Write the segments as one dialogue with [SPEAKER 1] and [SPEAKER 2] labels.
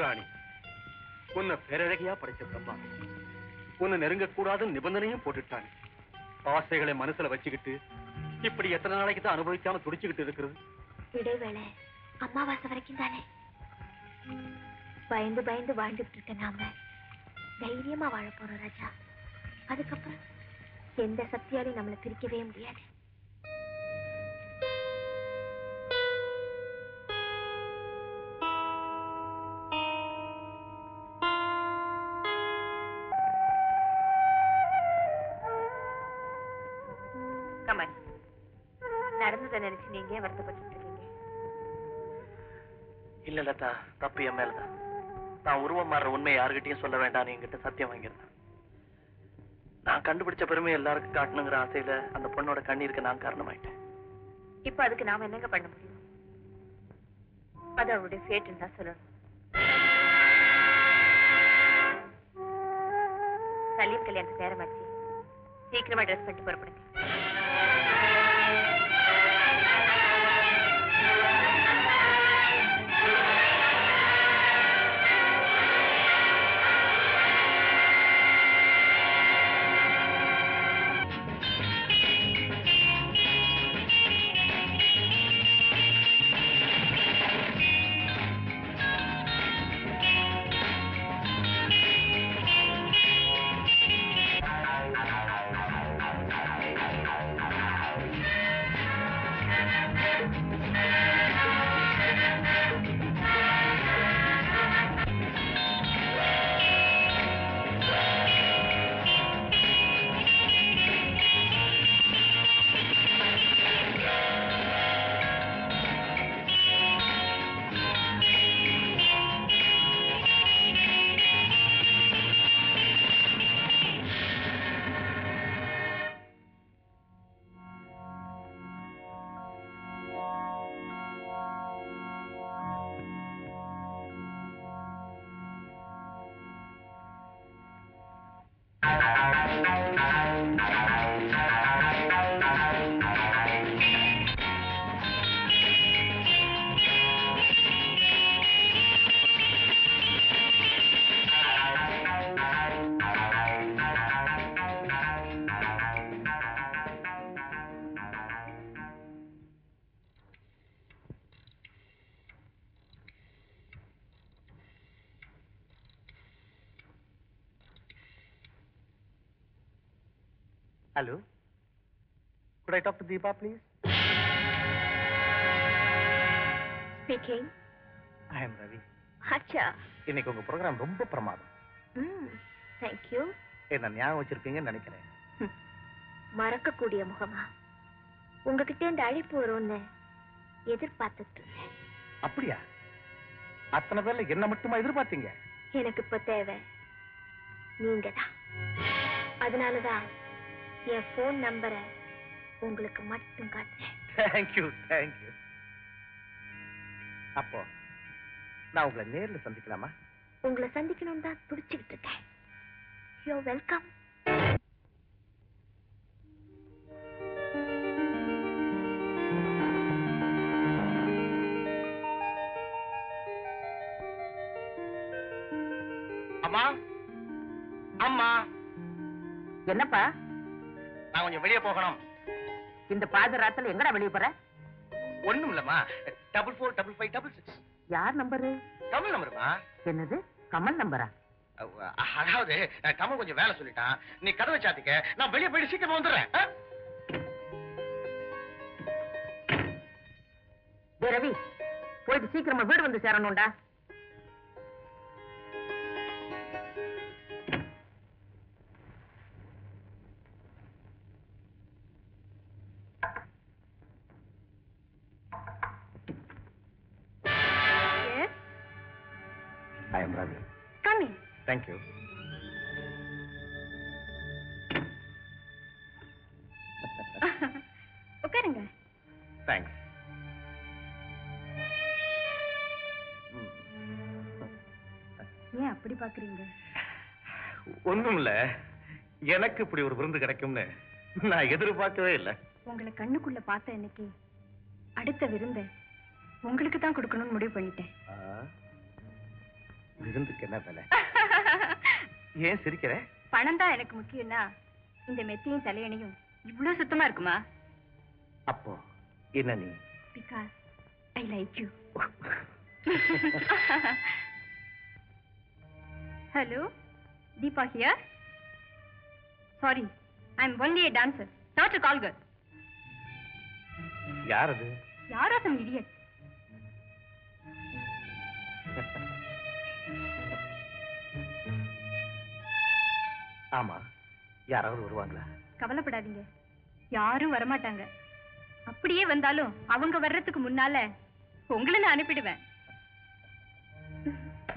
[SPEAKER 1] ராணி, உன்னை பேரழகியா படைச்ச பிரம்மா உன்னை நெருங்கக்கூடாதுன்னு நிபந்தனையும் போட்டுட்டாங்க. ஆசைகளை மனசுல வச்சுக்கிட்டு இப்படி எத்தனை நாளைக்கு தான் அனுபவிக்காம துடிச்சுக்கிட்டு இருக்கிறது?
[SPEAKER 2] இடைவேளை அமாவாசை வரைக்கும் தானே. பயந்து பயந்து வாழ்ந்துட்டு இருக்க நாம தைரியமா வாழ போறோம் ராஜா. அதுக்கப்புறம் எந்த சக்தியாலையும் நம்மளை பிரிக்கவே முடியாது.
[SPEAKER 3] கமல், நடந்ததை நினைச்சு நீங்க வருத்தப்பட்டு இருக்கீங்க.
[SPEAKER 4] இல்ல லதா, தப்பு என் மேலதான். நான் உருவம் மாறுற உண்மையை யாருகிட்டையும் சொல்ல வேண்டாம் என்கிட்ட சத்தியம் வாங்கியிருந்தேன். நான் கண்டுபிடிச்ச பெருமை எல்லாருக்கும் காட்டணுங்கிற ஆசையில அந்த பொண்ணோட கண்ணீருக்கு நான் காரணமாயிட்டேன்.
[SPEAKER 3] இப்ப அதுக்கு நாம என்னங்க பண்ண முடியும்? அது அவருடைய ஃபேட்ன்னு தான் சொல்லணும். சலீம் கல்யாணத்துக்கு நேரமாச்சு. சீக்கிரமா ட்ரெஸ் பண்ணிட்டு புறப்படுங்க.
[SPEAKER 4] Hello. Could I talk to Deepa, please?
[SPEAKER 2] Speaking.
[SPEAKER 4] I am Ravi.
[SPEAKER 2] அச்சா.
[SPEAKER 4] இன்னைக்கு உங்க ப்ரோக்ராம் ரொம்ப பிரமாதம்.
[SPEAKER 2] Thank you.
[SPEAKER 4] என்ன ஞாபகம் வச்சிருப்பீங்கன்னு நினைக்கிறேன்.
[SPEAKER 2] மறக்கக்கூடிய முகமா உங்ககிட்ட இந்த அழைப்பு வரும்னு எதிர்பார்த்துட்டு இருந்தேன்.
[SPEAKER 4] அப்படியா? அத்தனை பேர்ல என்ன மட்டுமா எதிர்பார்த்தீங்க?
[SPEAKER 2] எனக்கு இப்ப தேவை நீங்க தான். அதனாலதான் என் போன் நம்பரை உங்களுக்கு மட்டும் காட்டுறேன்.
[SPEAKER 4] Thank you thank you. அப்போ நான் உங்களை நேர்ல சந்திக்கலாமா?
[SPEAKER 2] உங்களை சந்திக்கணும் தான் துடிச்சுக்கிட்டு இருக்கேன். You welcome.
[SPEAKER 4] அம்மா அம்மா.
[SPEAKER 5] என்னப்பா?
[SPEAKER 4] நான் கொஞ்சம் வெளியே போகணும்.
[SPEAKER 5] இந்த பாதராத்துல எங்கடா வெளியே போற?
[SPEAKER 4] ஒண்ணும் இல்லம்மா. 445566.
[SPEAKER 5] யார் நம்பரு?
[SPEAKER 4] கமல் நம்பருமா?
[SPEAKER 5] என்னது கமல் நம்பரா?
[SPEAKER 4] அதாவது கமல் கொஞ்சம் வேலை சொல்லிட்டான். நீ கதவை சாத்திக்க, நான் வெளியே போயிட்டு சீக்கிரமா வந்துடுறேன்.
[SPEAKER 5] ரவி, போயிட்டு சீக்கிரமா வீடு வந்து சேரணும்டா.
[SPEAKER 4] I am Ravi.
[SPEAKER 2] Come in.
[SPEAKER 4] Thank you.
[SPEAKER 2] உட்காருங்க.
[SPEAKER 4] Thanks.
[SPEAKER 2] ஏன் அப்படி பாக்குறீங்க?
[SPEAKER 4] ஒண்ணும் இல்ல, எனக்கு இப்படி ஒரு விருந்து கிடைக்கும்னு நான் எதிர்பார்க்கவே இல்லை.
[SPEAKER 2] உங்களை கண்ணுக்குள்ள பார்த்த இன்னைக்கு அடுத்த விருந்த உங்களுக்கு தான் கொடுக்கணும்னு முடிவு பண்ணிட்டேன்.
[SPEAKER 1] விருந்துக்கு என்ன விலை? ஏன் சிரிக்கிற?
[SPEAKER 3] பணம் தான் எனக்கு முக்கியம்னா இந்த மெத்தையும் தலையணையும் இவ்வளவு சுத்தமா இருக்குமா?
[SPEAKER 1] அப்போ என்ன நீ?
[SPEAKER 3] Because I like you. Hello, Deepa here. Sorry, I'm only a dancer, not a call girl.
[SPEAKER 1] யார் அது?
[SPEAKER 3] யாரோ some idiot.
[SPEAKER 1] ஆமா, யாராவது வருவாங்களா?
[SPEAKER 3] கவலைப்படாதீங்க, யாரும் வரமாட்டாங்க. அப்படியே வந்தாலும் அவங்க வர்றதுக்கு முன்னால உங்களை நான் அனுப்பிடுவேன்.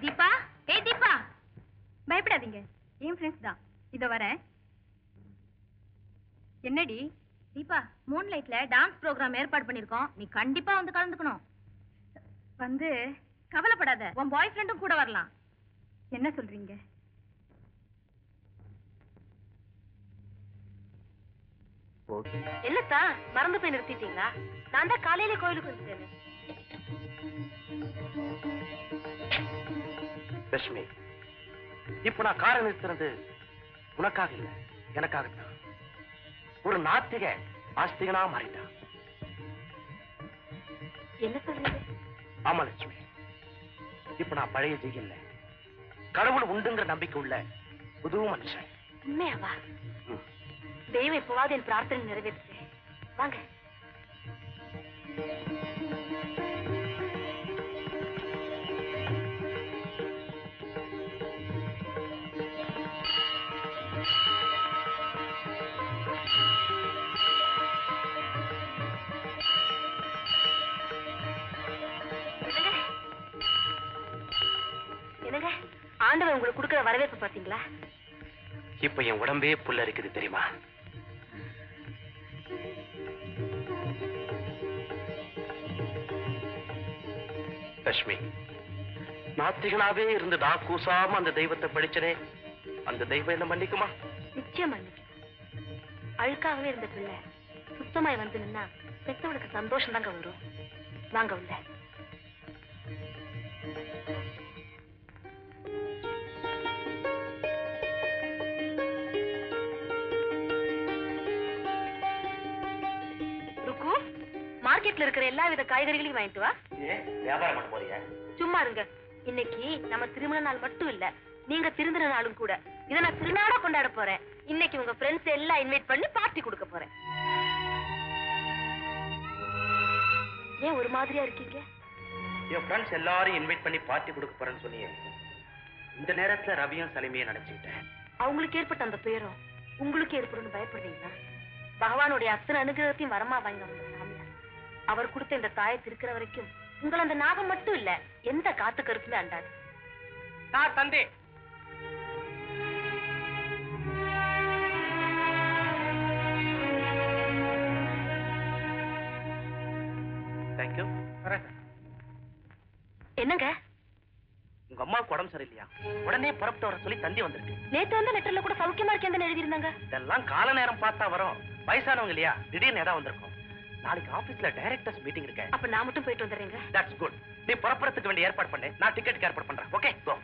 [SPEAKER 3] தீபா, ஏய் தீபா, பயப்படாதீங்க, என் ஃப்ரெண்ட்ஸ் தான். இதோ வரேன். என்னடி?
[SPEAKER 2] தீபா, மூன் லைட்ல டான்ஸ் ப்ரோக்ராம் ஏற்பாடு பண்ணிருக்கோம், நீ கண்டிப்பா வந்து கலந்துக்கணும்.
[SPEAKER 3] வந்து
[SPEAKER 2] கவலைப்படாத, உன் பாய் ஃப்ரெண்டும் கூட வரலாம்.
[SPEAKER 3] என்ன சொல்றீங்க?
[SPEAKER 2] என்னத்தா மறந்து போய் நிறுத்திட்டீங்களா? நான் தான் காலையில கோயிலுக்கு வந்துட்டேன்.
[SPEAKER 4] லட்சுமி, இப்ப நான் காரை நிறுத்துறது உனக்காக இல்ல, எனக்காகத்தான். ஒரு நாத்திக ஆஸ்திகனா மாறிட்டான்.
[SPEAKER 2] என்ன சொல்றீங்க?
[SPEAKER 4] ஆமா லட்சுமி, இப்ப நான் பழைய ஜெயில கடவுள் உண்டுங்கிற நம்பிக்கை உள்ள புது மனுஷன்.
[SPEAKER 2] உண்மையாவா? தெய்வம் எப்பவாவது என் பிரார்த்தனை நிறைவேற்று. வாங்க. என்னங்க, ஆண்டவன் உங்களுக்கு கொடுக்கிற வரவேற்பு பாத்தீங்களா?
[SPEAKER 4] இப்ப என் உடம்பே புல்லரிக்குது தெரியுமா? லட்சுமி, நாத்திகனாவே இருந்து நான் கூசாம அந்த தெய்வத்தை படிச்சனே, அந்த தெய்வம் என்ன மன்னிக்குமா?
[SPEAKER 2] நிச்சயம் மன்னிக்கும். அழுக்காகவே இருந்த பிள்ளை சுத்தமாய் வந்து நின்னா பெத்தவனுக்கு சந்தோஷம் தாங்க வரும். வாங்க உள்ள. ருக்கு, மார்க்கெட்ல இருக்கிற எல்லா வித காய்கறிகளையும் வாங்கிட்டு வா.
[SPEAKER 4] ஏன் வியாபாரம் பண்ண போறியா?
[SPEAKER 2] சும்மா இருங்க. இன்னைக்கு நம்ம திருமண நாள் மட்டும் இல்ல, நீங்க திருந்தின நாளும் கூட. இதை நான் திருநாடா கொண்டாட போறேன். இன்னைக்கு உங்க ஃப்ரெண்ட்ஸ் எல்லாம் இன்வைட் பண்ணி பார்ட்டி கொடுக்க போறேன். ஏன் ஒரு மாதிரியா இருக்கீங்க?
[SPEAKER 4] என் ஃப்ரெண்ட்ஸ் எல்லாரும் இன்வைட் பண்ணி பார்ட்டி கொடுக்க போறேன்னு சொன்னீங்க. இந்த நேரத்துல ரவியும் சலிமையும் நினைச்சுக்கிட்டேன்.
[SPEAKER 2] அவங்களுக்கு ஏற்பட்ட அந்த துயரம் உங்களுக்கு ஏற்படும் பயப்படுறீங்களா? பகவானுடைய அத்தனை அனுகிரகத்தையும் வரமா வாங்கி வந்த சாமியார் அவர் கொடுத்த இந்த தாயை திருக்கிற வரைக்கும் உங்களை அந்த நாகம் மட்டும் இல்ல, எந்த காத்து கருத்துமே அண்டாது.
[SPEAKER 4] தந்தை தேங்க்யூ.
[SPEAKER 2] என்னங்க,
[SPEAKER 4] உங்க அம்மாவுக்கு உடம்பு சரியில்லையா? உடனே புறப்பட்டு வர சொல்லி தந்தி வந்திருக்கு.
[SPEAKER 2] நேத்து வந்து லெட்டர்ல கூட சௌக்கியமா இருக்கேன்னு எழுதியிருந்தாங்க.
[SPEAKER 4] இதெல்லாம் கால நேரம் பார்த்தா வரும். வயசானவங்க இல்லையா, திடீர்னு இடம் வந்திருக்கும். நாளைக்கு ஆபீஸ்ல டைரக்டர்ஸ் மீட்டிங் இருக்கு.
[SPEAKER 2] அப்ப நான் மட்டும் போயிட்டு வந்துடுறேங்க.
[SPEAKER 4] That's good. நீ புறப்படுறதுக்கு வேண்டிய ஏற்பாடு பண்ணு, நான் டிக்கெட் ஏற்பாடு பண்றேன். ஓகே, கோ.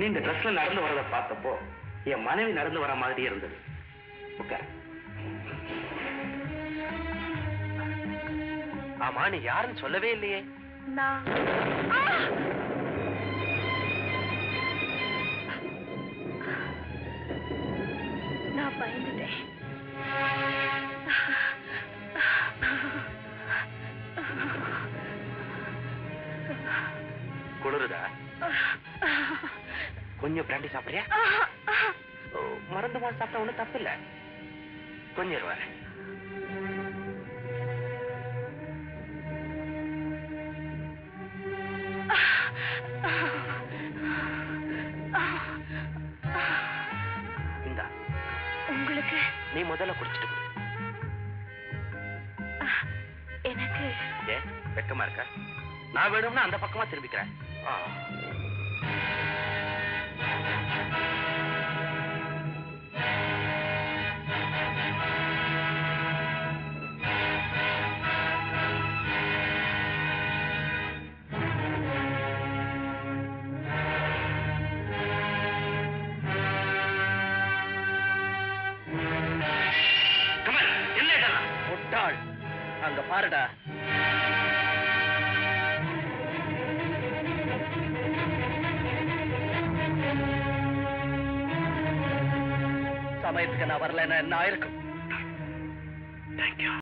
[SPEAKER 4] நீ இந்த ட்ரெஸ்ல நடந்து வரத பார்த்தப்போ என் மனைவி நடந்து வர மாதிரியே இருந்தது. ஆமா, நீ யாருன்னு சொல்லவே இல்லையே.
[SPEAKER 2] நான் பயந்துட்டேன்.
[SPEAKER 4] குளிருதா? கொஞ்சம் பிராண்டி சாப்பிடுறியா? மருந்து மாசம் சாப்பிட்டா ஒண்ணும் தப்பு இல்ல. கொஞ்சம் வரேன். இந்தா
[SPEAKER 2] உங்களுக்கு
[SPEAKER 4] நீ முதல்ல குடிச்சிட்டு போ.
[SPEAKER 2] எனக்கு
[SPEAKER 4] ஏன் வெக்கமா இருக்க? நான் வேணும்னா அந்த பக்கமா திரும்பிக்கிறேன். என்ன இதெல்லாம் முட்டாள், அங்க பாருடா. சமயத்துக்கு நான் வரலன்னா என்ன ஆயிருக்கும்? தேங்க்யூ.